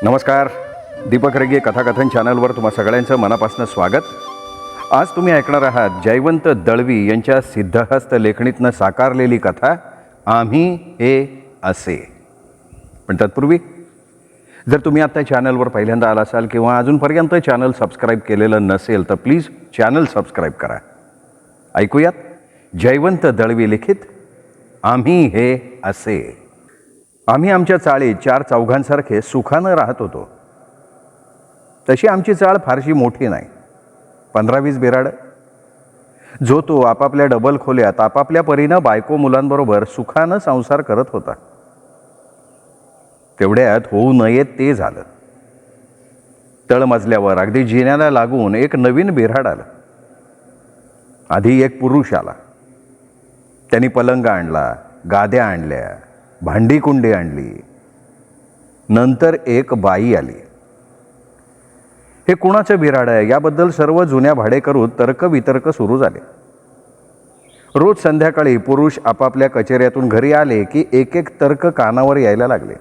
नमस्कार. दीपक रेगे कथाकथन चॅनलवर तुम्हा सगळ्यांचं मनापासून स्वागत. आज तुम्ही ऐकणार आहात जयवंत दळवी यांच्या सिद्धहस्त लेखणीतनं साकारलेली कथा आम्ही हे असे. पण तत्पूर्वी जर तुम्ही आता चॅनलवर पहिल्यांदा आला असाल किंवा अजूनपर्यंत चॅनल सबस्क्राईब केलेलं नसेल तर प्लीज चॅनल सबस्क्राईब करा. ऐकूयात जयवंत दळवी लिखित आम्ही हे असे. आम्ही आमच्या चाळीत 4 चौघांसारखे सुखानं राहत होतो. तशी आमची चाळ फारशी मोठी नाही, 15-20 बिराडं. जो तो आपापल्या डबल खोल्यात आपापल्या परीनं बायको मुलांबरोबर सुखानं संसार करत होता. तेवढ्यात होऊ नये ते झालं. तळमजल्यावर अगदी जिन्याला लागून एक नवीन बिऱ्हाड आलं. आधी एक पुरुष आला. त्यांनी पलंग आणला, गाद्या आणल्या, भांडी कुंडी आणली. नंतर एक बाई आली. हे कुणाचं बिऱ्हाड आहे याबद्दल सर्व जुन्या भाडेकरू तर्कवितर्क सुरू झाले. रोज संध्याकाळी पुरुष आपापल्या कचेऱ्यातून घरी आले की एक एक तर्क कानावर यायला लागले.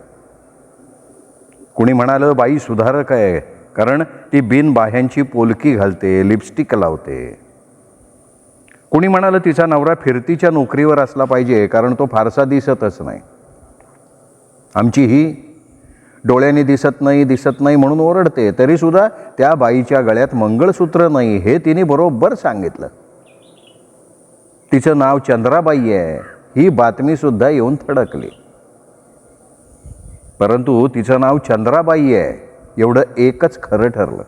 कुणी म्हणालं बाई सुधारक आहे, कारण ती बिनबाह्यांची पोलकी घालते, लिपस्टिक लावते. कुणी म्हणालं तिचा नवरा फिरतीच्या नोकरीवर असला पाहिजे, कारण तो फारसा दिसतच नाही. आमची ही डोळ्यांनी दिसत नाही म्हणून ओरडते, तरीसुद्धा त्या बाईच्या गळ्यात मंगळसूत्र नाही हे तिने बरोबर सांगितलं. तिचं नाव चंद्राबाई आहे ही बातमीसुद्धा येऊन थडकली. परंतु तिचं नाव चंद्राबाई आहे एवढं एकच खरं ठरलं.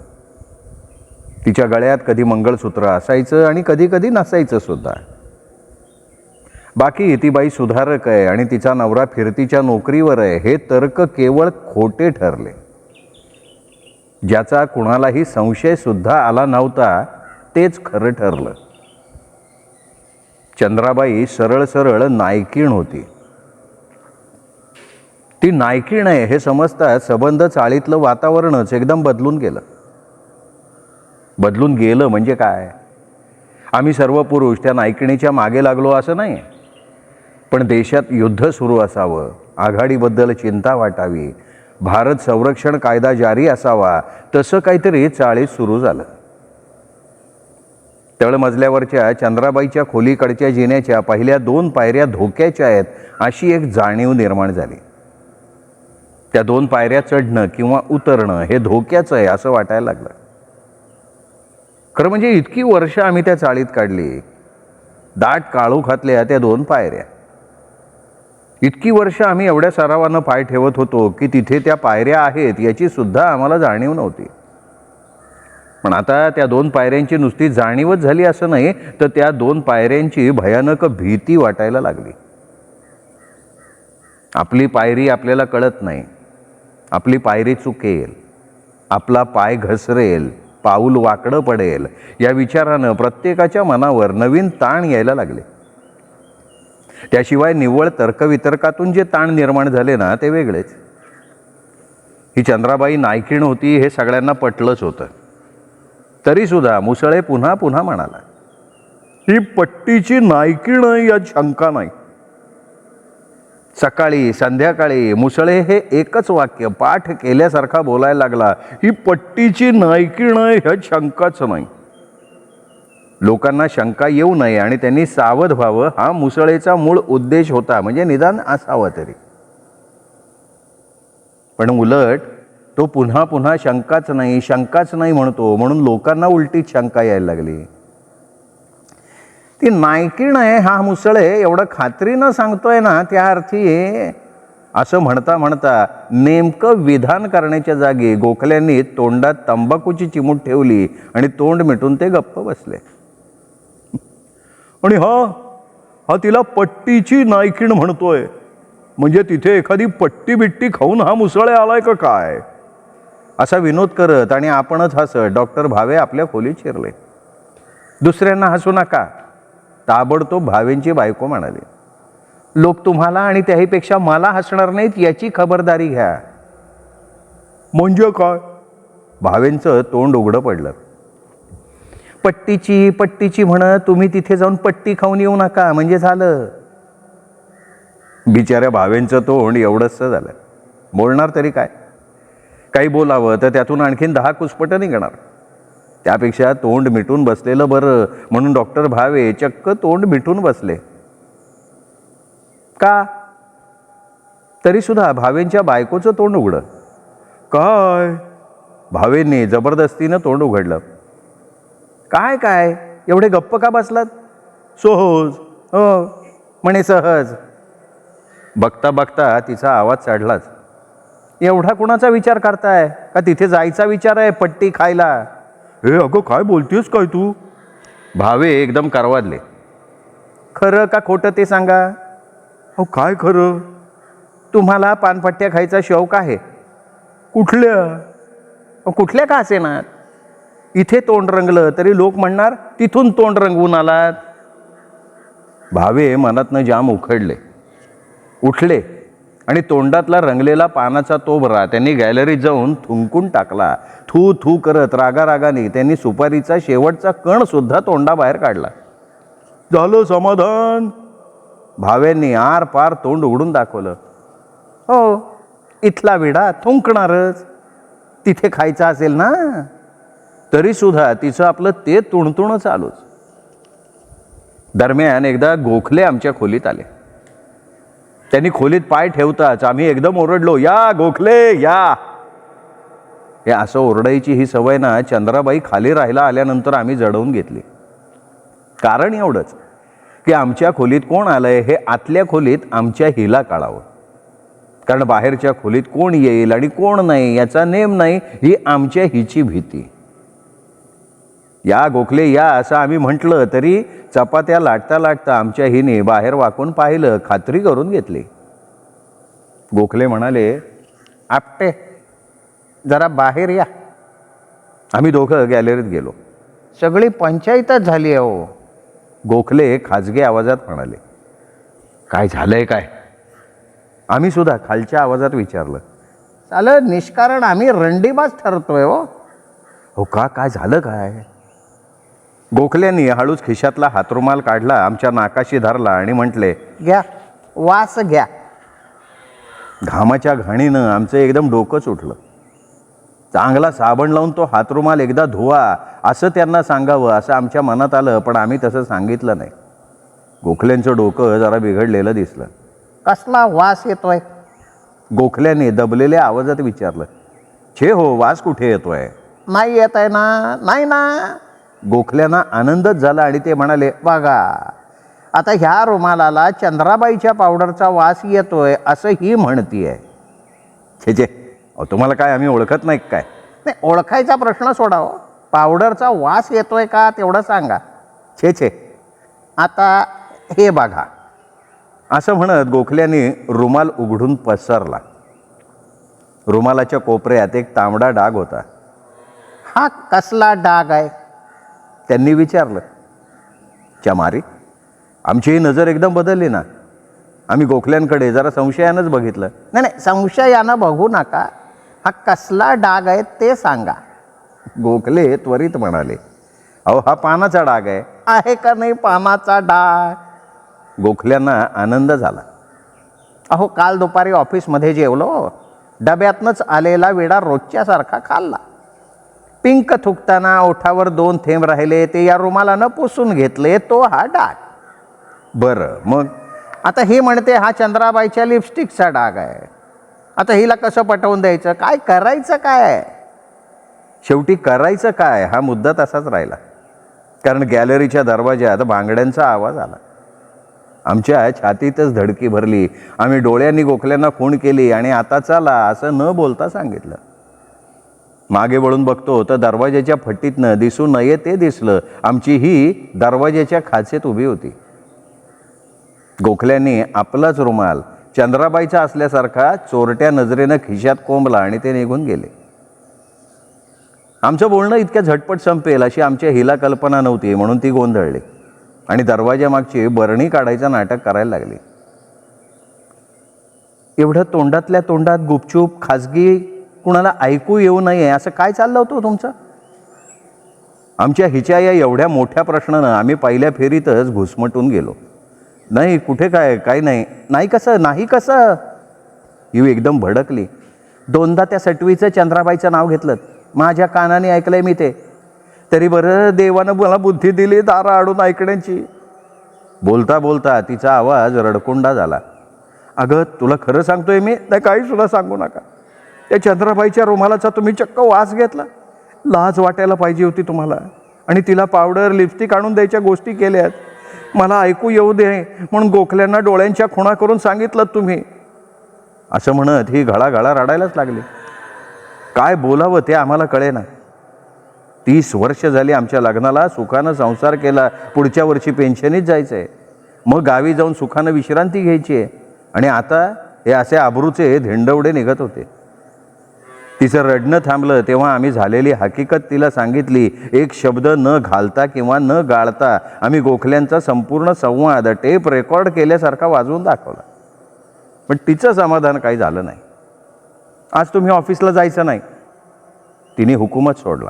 तिच्या गळ्यात कधी मंगळसूत्र असायचं आणि कधी कधी नसायचं सुद्धा. बाकी ती बाई सुधारक आहे आणि तिचा नवरा फिरतीच्या नोकरीवर आहे हे तर्क केवळ खोटे ठरले. ज्याचा कुणालाही संशय सुद्धा आला नव्हता तेच खरं ठरलं. चंद्राबाई सरळ सरळ नायकीण होती. ती नायकीण आहे हे समजताच संबंध चाळीतलं वातावरणच एकदम बदलून गेलं. बदलून गेलं म्हणजे काय? आम्ही सर्व पुरुष त्या नायकिणीच्या मागे लागलो असं नाही, पण देशात युद्ध सुरू असावं, आघाडीबद्दल चिंता वाटावी, भारत संरक्षण कायदा जारी असावा, तसं काहीतरी चाळीत सुरू झालं. तळमजल्यावरच्या चंद्राबाईच्या खोलीकडच्या जिन्याच्या पहिल्या 2 पायऱ्या धोक्याच्या आहेत अशी एक जाणीव निर्माण झाली. त्या 2 पायऱ्या चढणं किंवा उतरणं हे धोक्याचं आहे असं वाटायला लागलं. खरं म्हणजे इतकी वर्ष आम्ही त्या चाळीत काढली. दाट काळोखातल्या त्या 2 पायऱ्या. इतकी वर्ष आम्ही एवढ्या सरावानं पाय ठेवत होतो की तिथे त्या पायऱ्या आहेत याची सुद्धा आम्हाला जाणीव नव्हती. पण आता त्या 2 पायऱ्यांची नुसती जाणीवच झाली असं नाही, तर त्या 2 पायऱ्यांची भयानक भीती वाटायला लागली. आपली पायरी आपल्याला कळत नाही, आपली पायरी चुकेल, आपला पाय घसरेल, पाऊल वाकडं पडेल या विचारानं प्रत्येकाच्या मनावर नवीन ताण यायला लागले. त्याशिवाय निव्वळ तर्कवितर्कातून जे ताण निर्माण झाले ना ते वेगळेच. ही चंद्राबाई नायकीण होती हे सगळ्यांना पटलंच होतं. तरीसुद्धा मुसळे पुन्हा पुन्हा म्हणाला, ही पट्टीची नायकीण यात शंका नाही. सकाळी संध्याकाळी मुसळे हे एकच वाक्य पाठ केल्यासारखा बोलायला लागला, ही पट्टीची नायकीण ह्यात शंकाच नाही. लोकांना शंका येऊ नये आणि त्यांनी सावध व्हावं हा मुसळेचा मूळ उद्देश होता, म्हणजे निदान असावं तरी. पण उलट तो पुन्हा पुन्हा शंकाच नाही म्हणतो, म्हणून लोकांना उलटीच शंका यायला लागली. ती नायकीण आहे हा मुसळे एवढं खात्रीनं सांगतोय ना, त्या अर्थी असं म्हणता म्हणता नेमकं विधान करण्याच्या जागी गोखल्यांनी तोंडात तंबाखूची चिमूट ठेवली आणि तोंड मिटून ते गप्प बसले. आणि हा तिला पट्टीची नायकीण म्हणतोय, म्हणजे तिथे एखादी पट्टी बिट्टी खाऊन हा मुसळे आलाय का काय, असा विनोद करत आणि आपणच हसत डॉक्टर भावे आपल्या खोलीत शिरले. दुसऱ्यांना हसू नका, ताबडतोब भावेंची बायको म्हणाली. लोक तुम्हाला आणि त्याहीपेक्षा मला हसणार नाहीत याची खबरदारी घ्या. म्हणजे काय? भावेंचं तोंड उघडं पडलं. पट्टीची म्हणत तुम्ही तिथे जाऊन पट्टी खाऊन येऊ नका म्हणजे झालं. बिचाऱ्या भावेंचं तोंड एवढंच झालं. बोलणार तरी काय? काही बोलावं तर त्यातून आणखीन 10 कुसपटं निघणार. त्यापेक्षा तोंड मिटून बसलेलं बरं म्हणून डॉक्टर भावे चक्क तोंड मिटून बसले. का? तरी सुद्धा भावेंच्या बायकोचं तोंड उघडं. काय? भावेंनी जबरदस्तीनं तोंड उघडलं. काय काय एवढे गप्प का बसलात? सहज. हो म्हणे सहज. बघता बघता तिचा आवाज चढलाच. एवढा कुणाचा विचार करताय? का तिथे जायचा विचार आहे पट्टी खायला? हे अगं काय बोलतेस काय तू? भावे एकदम करवादले. खरं का खोटं ते सांगा. अहो काय खरं? तुम्हाला पानपट्ट्या खायचा शौक आहे. कुठल्या? कुठल्या का असेनात? इथे तोंड रंगलं तरी लोक म्हणणार तिथून तोंड रंगवून आलात. भावे मनातनं जाम उखडले. उठले आणि तोंडातला रंगलेला पानाचा तोबरा त्यांनी गॅलरीत जाऊन थुंकून टाकला. थू थू करत रागारागाने त्यांनी सुपारीचा शेवटचा कण सुद्धा तोंडाबाहेर काढला. झालं समाधान? भाव्यांनी आर पार तोंड उघडून दाखवलं. हो इथला विडा थुंकणारच. तिथे खायचा असेल ना. तरी सुद्धा तिचं आपलं ते तुणतुणं चालूच. दरम्यान एकदा गोखले आमच्या खोलीत आले. त्यांनी खोलीत पाय ठेवताच आम्ही एकदम ओरडलो, या गोखले या. हे असं ओरडायची ही सवय ना चंद्राबाई खाली राहायला आल्यानंतर आम्ही जडवून घेतली. कारण एवढंच की आमच्या खोलीत कोण आलंय हे आतल्या खोलीत आमच्या हिला कळावं. कारण बाहेरच्या खोलीत कोण येईल आणि कोण नाही याचा नेम नाही, ही आमच्या हिची भीती. या गोखले या असं आम्ही म्हटलं तरी चपात्या लाटता लाटता आमच्या हिने बाहेर वाकून पाहिलं, खात्री करून घेतली. गोखले म्हणाले, आपटे जरा बाहेर या. आम्ही दोघं गॅलरीत गेलो. सगळी पंचायतच झाली आहे हो. गोखले खाजगी आवाजात म्हणाले. काय झालंय काय? आम्ही सुद्धा खालच्या आवाजात विचारलं. चालं निष्कारण आम्ही रंडीबाज ठरतोय हो. हो का? काय झालं काय? गोखल्यांनी हळूच खिशातला हातरुमाल काढला, आमच्या नाकाशी धरला आणि म्हटले, घ्या वास घ्या. घामाच्या घाणीनं आमचं एकदम डोकंच उठलं. चांगला साबण लावून तो हातरुमाल एकदा धुवा असं त्यांना सांगावं असं आमच्या मनात आलं, पण आम्ही तसं सांगितलं नाही. गोखल्यांचं डोकं जरा बिघडलेलं दिसलं. कसला वास येतोय? गोखल्याने दबलेल्या आवाजात विचारलं. छे हो, वास कुठे येतोय? नाही येत आहे ना. नाही ना. गोखल्यांना आनंदच झाला आणि ते म्हणाले, बघा आता ह्या रुमालाला चंद्राबाईच्या पावडरचा वास येतोय असं ही म्हणतीये. छे छे, तुम्हाला काय आम्ही ओळखत नाही काय? नाही, ओळखायचा प्रश्न सोडाव. पावडरचा वास येतोय का तेवढं सांगा. छे छे, आता हे बघा. असं म्हणत गोखल्याने रुमाल उघडून पसरला. रुमालाच्या कोपऱ्यात एक तांबडा डाग होता. हा कसला डाग आहे? त्यांनी विचारलं. चमारी. आमची नजर एकदम बदलली ना. आम्ही गोखल्यांकडे जरा संशयानंच बघितलं. नाही नाही, संशयानं बघू नका. हा कसला डाग आहे ते सांगा. गोखले त्वरित म्हणाले, अहो हा पानाचा डाग आहे. आहे का नाही पानाचा डाग? गोखल्यांना आनंद झाला. अहो काल दुपारी ऑफिसमध्ये जेवलो. डब्यातनंच आलेला विडा रोजच्यासारखा खाल्ला. पिंक थुकताना ओठावर 2 थेंब राहिले, ते या रुमालानं पुसून घेतले. तो हा डाग. बरं मग? आता ही म्हणते हा चंद्राबाईच्या लिपस्टिकचा डाग आहे. आता हिला कसं पटवून द्यायचं? काय करायचं काय? शेवटी करायचं काय हा मुद्दा तसाच राहिला. कारण गॅलरीच्या दरवाज्यात बांगड्यांचा आवाज आला. आमच्या छातीतच धडकी भरली. आम्ही डोळ्यांनी गोखल्यांना खूण केली आणि आता चला असं न बोलता सांगितलं. मागे वळून बघतो तर दरवाजाच्या फटीतनं दिसू नये ते दिसलं. आमची ही दरवाजाच्या खाचेत उभी होती. गोखल्यांनी आपलाच रुमाल चंद्राबाईचा असल्यासारखा चोरट्या नजरेनं खिशात कोंबला आणि ते निघून गेले. आमचं बोलणं इतक्या झटपट संपेल अशी आमच्या हिला कल्पना नव्हती, म्हणून ती गोंधळली आणि दरवाजामागची बरणी काढायचं नाटक करायला लागली. एवढं तोंडातल्या तोंडात गुपचूप खाजगी कुणाला ऐकू येऊ नये असं काय चाललं होतं तुमचं? आमच्या हिच्या या एवढ्या मोठ्या प्रश्नानं आम्ही पहिल्या फेरीतच घुसमटून गेलो. नाही कुठे काय, काही नाही. नाही कसं? नाही कसं? ही एकदम भडकली. दोनदा त्या सटवीचं चंद्राबाईचं नाव घेतलं. माझ्या कानाने ऐकलंय मी ते. तरी बरं देवानं मला बुद्धी दिली दारा आडून ऐकण्याची. बोलता बोलता तिचा आवाज रडकुंडा झाला. अगं तुला खरं सांगतोय मी, नाही काही सुद्धा सांगू नका. त्या चंद्राबाईच्या रुमालाचा तुम्ही चक्क वास घेतला. लाज वाटायला पाहिजे होती तुम्हाला. आणि तिला पावडर लिपस्टिक आणून द्यायच्या गोष्टी केल्यात. मला ऐकू येऊ दे म्हणून गोखल्यांना डोळ्यांच्या खुणा करून सांगितलं तुम्ही. असं म्हणत ही घळाघळा रडायलाच लागली. काय बोलावं ते आम्हाला कळेना. 30 वर्ष झाली आमच्या लग्नाला. सुखानं संसार केला. पुढच्या वर्षी पेन्शनीत जायचं आहे. मग गावी जाऊन सुखानं विश्रांती घ्यायची आहे. आणि आता हे असे आबरूचे धेंडवडे निघत होते. तिचं रडणं थांबलं तेव्हा आम्ही झालेली हकीकत तिला सांगितली. एक शब्द न घालता किंवा न गाळता आम्ही गोखल्यांचा संपूर्ण संवाद टेप रेकॉर्ड केल्यासारखा वाजवून दाखवला. पण तिचं समाधान काही झालं नाही. आज तुम्ही ऑफिसला जायचं नाही, तिने हुकूमच सोडला.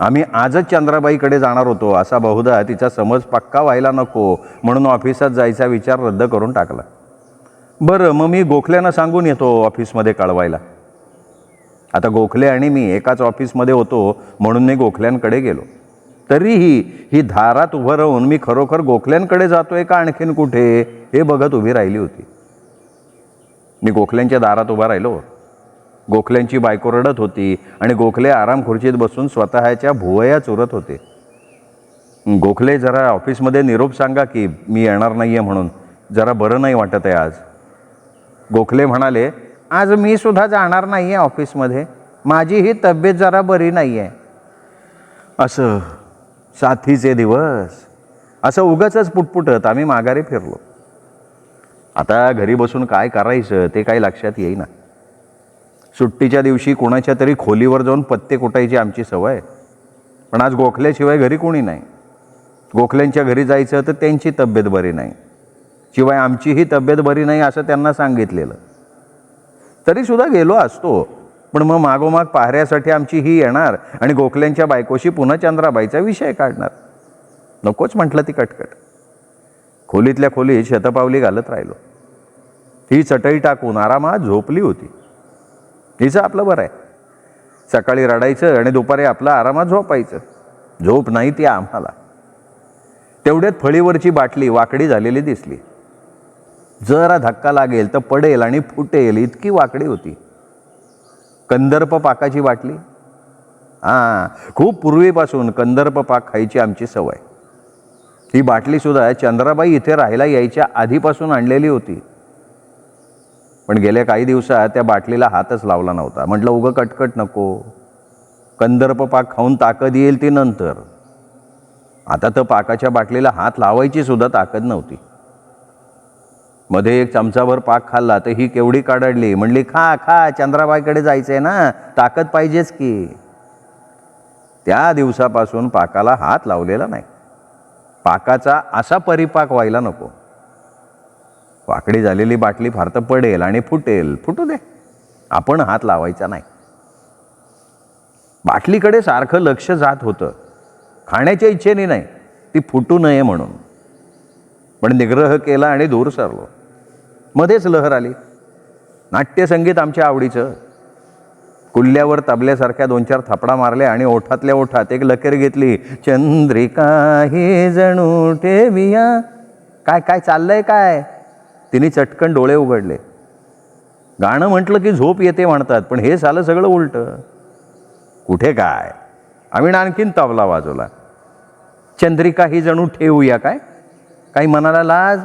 आम्ही आजच चंद्राबाईकडे जाणार होतो असा बहुधा तिचा समज पक्का व्हायला नको म्हणून ऑफिसात जायचा विचार रद्द करून टाकला. बरं मग मी गोखल्यांना सांगून येतो ऑफिसमध्ये कळवायला. आता गोखले आणि मी एकाच ऑफिसमध्ये होतो म्हणून मी गोखल्यांकडे गेलो. तरीही ही दारात उभं राहून मी खरोखर गोखल्यांकडे जातोय का आणखीन कुठे हे बघत उभी राहिली होती. मी गोखल्यांच्या दारात उभा राहिलो. गोखल्यांची बायको रडत होती आणि गोखले आराम खुर्चीत बसून स्वतःच्या भुवया चुरत होते. गोखले जरा ऑफिसमध्ये निरोप सांगा की मी येणार नाही आहे म्हणून, जरा बरं नाही वाटत आहे आज. गोखले म्हणाले, आज मी सुद्धा जाणार नाही आहे ऑफिसमध्ये, माझीही तब्येत जरा बरी नाही आहे. असं साथीचे दिवस असं उगाचच पुटपुटत आम्ही माघारी फिरलो. आता घरी बसून काय करायचं ते काही लक्षात येईना. सुट्टीच्या दिवशी कोणाच्या तरी खोलीवर जाऊन पत्ते कुटायची आमची सवय. पण आज गोखल्याशिवाय घरी कोणी नाही. गोखल्यांच्या घरी जायचं तर त्यांची तब्येत बरी नाही, शिवाय आमचीही तब्येत बरी नाही असं त्यांना सांगितलेलं. तरीसुद्धा गेलो असतो. पण मग मागोमाग पाहऱ्यासाठी आमची ही येणार आणि गोखल्यांच्या बायकोशी पुन्हा चंद्राबाईचा विषय काढणार. नकोच म्हटलं ती कटकट. खोलीतल्या खोलीत शतपावली घालत राहिलो. ती चटई टाकून आरामात झोपली होती. तिचं आपलं बरं आहे. सकाळी रडायचं आणि दुपारी आपलं आरामात झोपायचं. झोप नाही ती आम्हाला. तेवढ्यात फळीवरची बाटली वाकडी झालेली दिसली. जरा धक्का लागेल तर पडेल आणि फुटेल इतकी वाकडी होती. कंदर्प पाकाची बाटली. खूप पूर्वीपासून कंदर्प पाक खायची आमची सवय. ही बाटलीसुद्धा चंद्राबाई इथे राहायला यायच्या आधीपासून आणलेली होती. पण गेल्या काही दिवसात त्या बाटलीला हातच लावला नव्हता. म्हटलं उगं कटकट नको. कंदर्प पाक खाऊन ताकद येईल ती नंतर. आता तर पाकाच्या बाटलीला हात लावायची सुद्धा ताकद नव्हती. मध्ये एक चमचाभर पाक खाल्ला तर ही केवढी काढली. म्हणली खा खा, चंद्राबाईकडे जायचंय ना, ताकद पाहिजेच की. त्या दिवसापासून पाकाला हात लावलेला नाही. पाकाचा असा परिपाक व्हायला नको. वाकडी झालेली बाटली फार तर पडेल आणि फुटेल, फुटू दे, आपण हात लावायचा नाही. बाटलीकडे सारखं लक्ष जात होतं. खाण्याच्या इच्छेने नाही, ती फुटू नये म्हणून. पण निग्रह केला आणि दूर सरलो. मध्येच लहर आली. नाट्यसंगीत आमच्या आवडीचं. कुल्ल्यावर तबल्यासारख्या 2-4 थपडा मारल्या आणि ओठातल्या ओठात एक लकेर घेतली. चंद्रिका हे जणू ठेविया. काय काय चाललंय काय? तिने चटकन डोळे उघडले. गाणं म्हटलं की झोप येते म्हणतात, पण हे झालं सगळं उलटं. कुठे काय, आम्ही आणखीन तबला वाजवला. चंद्रिका ही जणू ठेवूया काय? काही मनाला लाज?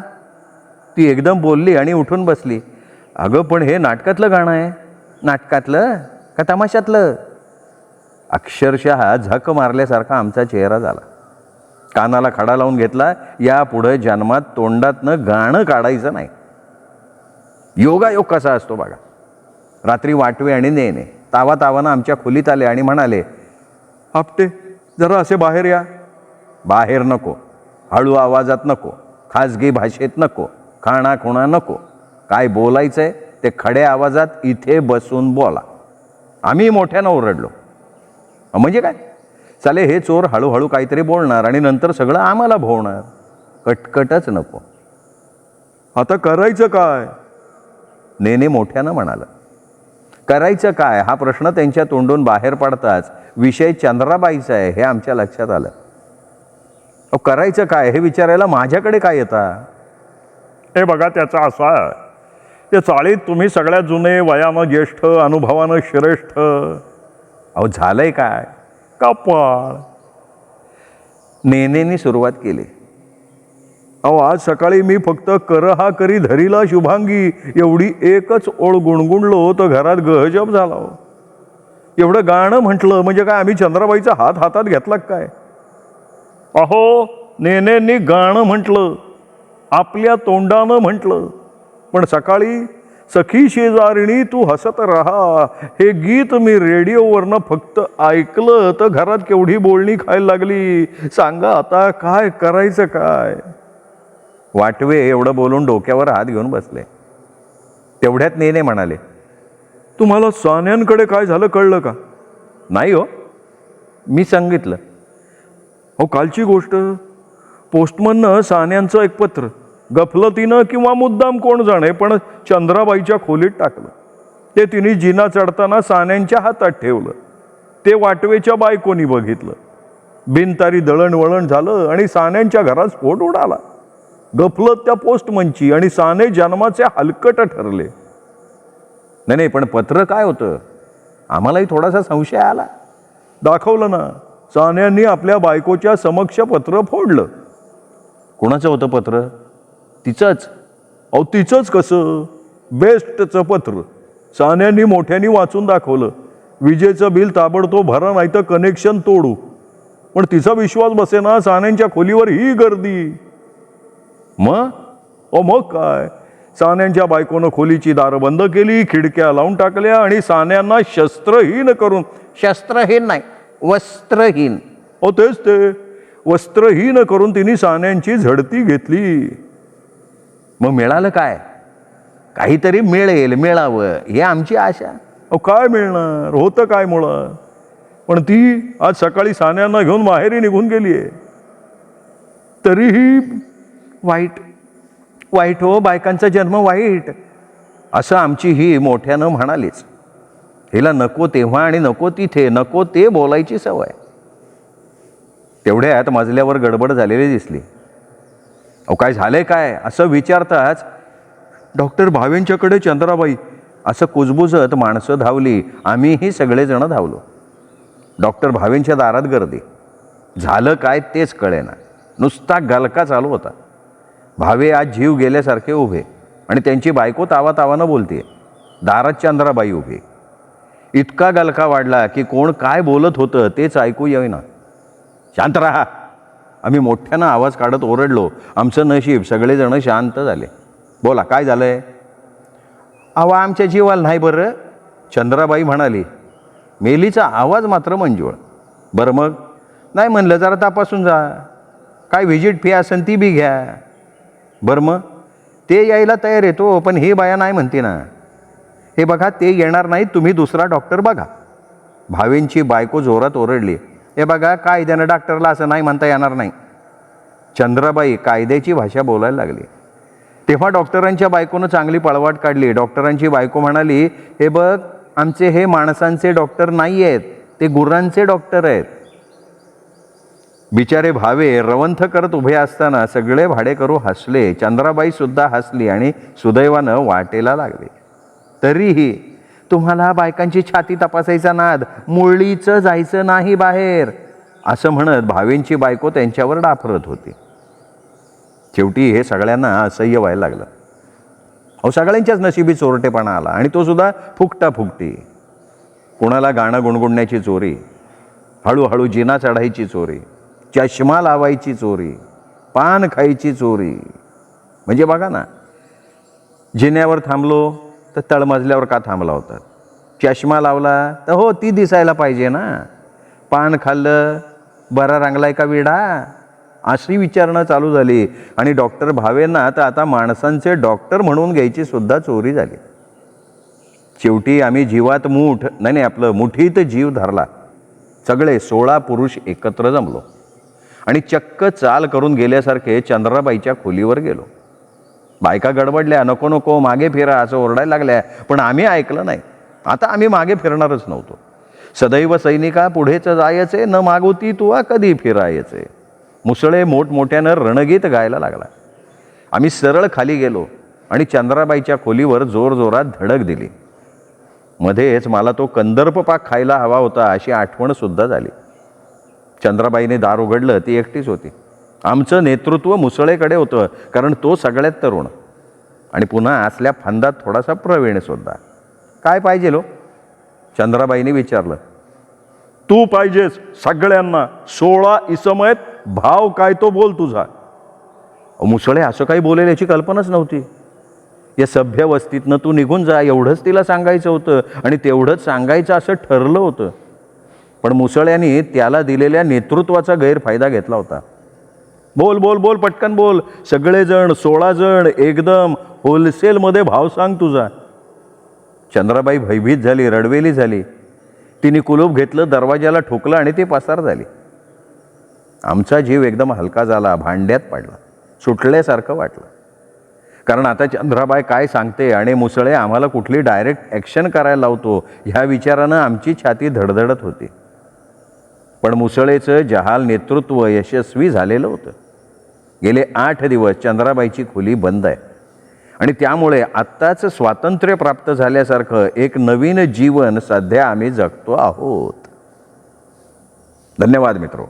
ती एकदम बोलली आणि उठून बसली. अगं पण हे नाटकातलं गाणं आहे. नाटकातलं का तमाशातलं? अक्षरशः झक मारल्यासारखा आमचा चेहरा झाला. कानाला खडा लावून घेतला. यापुढे जन्मात तोंडातनं गाणं काढायचं नाही. योगायोग कसा असतो बघा. रात्री वाटवे आणि नेने तावातावानं आमच्या खोलीत आले आणि म्हणाले, आपटे जरा असे बाहेर या. बाहेर नको, हळू आवाजात नको, खाजगी भाषेत नको, खाणाखुणा नको. काय बोलायचंय ते खड्या आवाजात इथे बसून बोला. आम्ही मोठ्यानं ओरडलो. म्हणजे काय, चाले हे चोर हळूहळू काहीतरी बोलणार आणि नंतर सगळं आम्हाला भोवणार. कटकटच नको. आता करायचं काय? नेने मोठ्यानं म्हणाला. करायचं काय हा प्रश्न त्यांच्या तोंडून बाहेर पडताच विषय चंद्राबाईचा आहे हे आमच्या लक्षात आलं. अहो करायचं काय हे विचारायला माझ्याकडे काय येता? हे बघा, त्याचा असा आहे, ते चाळीत तुम्ही सगळ्यात जुने, वयानं ज्येष्ठ, अनुभवानं श्रेष्ठ. अहो झालंय काय? कपाळ. नेनेनी सुरुवात केली. अहो आज सकाळी मी फक्त कर हा करी धरीला शुभांगी एवढी एकच ओळ गुणगुणलो तर घरात गहजब झाला. एवढं गाणं म्हटलं म्हणजे काय आम्ही चंद्राबाईचा हात हातात घेतला काय? अहो नेनेंनी गाणं म्हटलं, आपल्या तोंडानं म्हटलं, पण सकाळी सखी शेजारिणी तू हसत राहा हे गीत मी रेडिओवरनं फक्त ऐकलं तर घरात केवढी बोलणी खायला लागली. सांगा आता काय करायचं काय? वाटवे एवढं बोलून डोक्यावर हात घेऊन बसले. तेवढ्यात नेने म्हणाले, तुम्हाला सान्यांकडे काय झालं कळलं का? नाही हो, मी सांगितलं. हो कालची गोष्ट, पोस्टमननं सान्यांचं एक पत्र गफलतीनं किंवा मुद्दाम कोण जाणे पण चंद्राबाईच्या खोलीत टाकलं. ते तिने जिना चढताना सान्यांच्या हातात ठेवलं. ते वाटवेच्या बायकोनी बघितलं. बिनतारी दळणवळण झालं आणि सान्यांच्या घरात स्फोट उडाला. गफलत त्या पोस्टमनची आणि साने जन्माचे हलकट ठरले. नाही पण पत्र काय होतं? आम्हालाही थोडासा संशय आला. दाखवलं ना, सान्यांनी आपल्या बायकोच्या समक्ष पत्र फोडलं. कोणाचं होतं पत्र? तिचंच. अहो तिचंच कसं, बेस्टचं पत्र. सान्यांनी मोठ्यानी वाचून दाखवलं. विजेचं बिल ताबडतोब भरा नाही तर कनेक्शन तोडू. पण तिचा विश्वास बसेना. सान्यांच्या खोलीवर ही गर्दी. मग काय, सान्यांच्या बायकोनं खोलीची दारं बंद केली, खिडक्या लावून टाकल्या आणि सान्यांना शस्त्रहीन करून, शस्त्रहीन नाही वस्त्रहीन, तेच ते वस्त्रहीन करून तिने सान्यांची झडती घेतली. मग मिळालं काय? काहीतरी मिळेल, मिळावं ही आमची आशा. काय मिळणार होतं काय मुळात? पण ती आज सकाळी सान्यांना घेऊन माहेरी निघून गेलीये. तरीही वाईट हो, बायकांचा जन्म वाईट असं आमची ही मोठ्यानं म्हणालीच. हिला नको तेव्हा आणि नको तिथे नको ते बोलायची सवय. तेवढ्यात मजल्यावर गडबड झालेली दिसली. अहो काय झालंय काय असं विचारताच डॉक्टर भावेंच्याकडे चंद्राबाई असं कुजबुजत माणसं धावली. आम्हीही सगळेजण धावलो. डॉक्टर भावेंच्या दारात गर्दी. झालं काय तेच कळेना. नुसता गलका चालू होता. भावे आज जीव गेल्यासारखे उभे आणि त्यांची बायको तावातावानं बोलते. दारात चंद्राबाई उभी. इतका गलका वाढला की कोण काय बोलत होतं तेच ऐकू येईना. शांत राहा, आम्ही मोठ्यानं आवाज काढत ओरडलो. आमचं नशीब सगळेजण शांत झाले. बोला काय झालंय? अहो आमच्या जीवाला नाही बरं, चंद्राबाई म्हणाली. मेलीचा आवाज मात्र मंजूळ. बरं मग? नाही म्हणलं जरा तपासून जा. काय व्हिजिट फी असेल ती बी घ्या. बरं मग? ते यायला तयार येतो पण हे बाया नाही म्हणते ना. हे बघा ते येणार नाही, तुम्ही दुसरा डॉक्टर बघा. भावेंची बायको जोरात ओरडली. हे बघा कायद्यानं डॉक्टरला असं नाही म्हणता येणार नाही. चंद्राबाई कायद्याची भाषा बोलायला लागली. तेव्हा डॉक्टरांच्या बायकोनं चांगली पळवाट काढली. डॉक्टरांची बायको म्हणाली, हे बघ आमचे हे माणसांचे डॉक्टर नाही आहेत, ते गुरांचे डॉक्टर आहेत. बिचारे भावे रवंथ करत उभे असताना सगळे भाडेकरू हसले. चंद्राबाई सुद्धा हसली आणि सुदैवानं वाटेला लागले. तरीही तुम्हाला बायकांची छाती तपासायचा नाद, मुळीचं जायचं नाही बाहेर असं म्हणत भावेंची बायको त्यांच्यावर डाफरत होती. शेवटी हे सगळ्यांना असह्य व्हायला लागलं. अहो सगळ्यांच्याच नशिबी चोरटेपणा आला आणि तो सुद्धा फुकटा फुकटी. कोणाला गाणं गुणगुणण्याची चोरी, हळूहळू जिना चढायची चोरी, चष्मा लावायची चोरी, पान खायची चोरी. म्हणजे बघा ना, जिन्यावर थांबलो तर तळमजल्यावर का थांबला होता? चष्मा लावला तर हो ती दिसायला पाहिजे ना. पान खाल्लं बरा रंगलाय का विडा, अशी विचारणं चालू झाली. आणि डॉक्टर भावेंना तर आता माणसांचे डॉक्टर म्हणून घ्यायची सुद्धा चोरी झाली. शेवटी आम्ही जीवात आपलं मुठीत जीव धरला. सगळे 16 पुरुष एकत्र जमलो आणि चक्क चाल करून गेल्यासारखे चंद्राबाईच्या खोलीवर गेलो. बायका गडबडल्या, नको नको मागे फिरा असं ओरडायला लागल्या, पण आम्ही ऐकलं नाही. आता आम्ही मागे फिरणारच नव्हतो. सदैव सैनिका पुढेच जायचे, न मागोती तुवा कधी फिरायचे. मुसळे मोठमोठ्यानं रणगीत गायला लागला. आम्ही सरळ खाली गेलो आणि चंद्राबाईच्या खोलीवर जोरजोरात धडक दिली. मध्येच मला तो कंदर्प पाक खायला हवा होता अशी आठवण सुद्धा झाली. चंद्राबाईने दार उघडलं, ती एकटीच होती. आमचं नेतृत्व मुसळेकडे होतं, कारण तो सगळ्यात तरुण आणि पुन्हा असल्या फंदात थोडासा प्रवीण सुद्धा. काय पाहिजे लो? चंद्राबाईने विचारलं. तू पाहिजेस सगळ्यांना. 16 इसम आहेत, भाव काय तो बोल तुझा. मुसळे असं काही बोलेल याची कल्पनाच नव्हती. या सभ्य वस्तीतनं तू निघून जा एवढंच तिला सांगायचं होतं आणि तेवढंच सांगायचं असं ठरलं होतं. पण मुसळ्यांनी त्याला दिलेल्या नेतृत्वाचा गैरफायदा घेतला होता. बोल बोल बोल, पटकन बोल. सगळेजण 16 जण एकदम होलसेलमध्ये भाव सांग तुझा. चंद्राबाई भयभीत झाली, रडवेली झाली. तिने कुलूप घेतलं, दरवाजाला ठोकलं आणि ती पसार झाली. आमचा जीव एकदम हलका झाला, भांड्यात पडला, सुटल्यासारखं वाटलं. कारण आता चंद्राबाई काय सांगते आणि मुसळे आम्हाला कुठली डायरेक्ट ॲक्शन करायला लावतो ह्या विचारानं आमची छाती धडधडत होती. पण मुसळेचं जहाल नेतृत्व यशस्वी झालेलं होतं. गेले 8 दिवस चंद्राबाईची खोली बंद आहे आणि त्यामुळे आत्ताच स्वातंत्र्य प्राप्त झाल्यासारखं एक नवीन जीवन सध्या आम्ही जगतो आहोत. धन्यवाद मित्रो.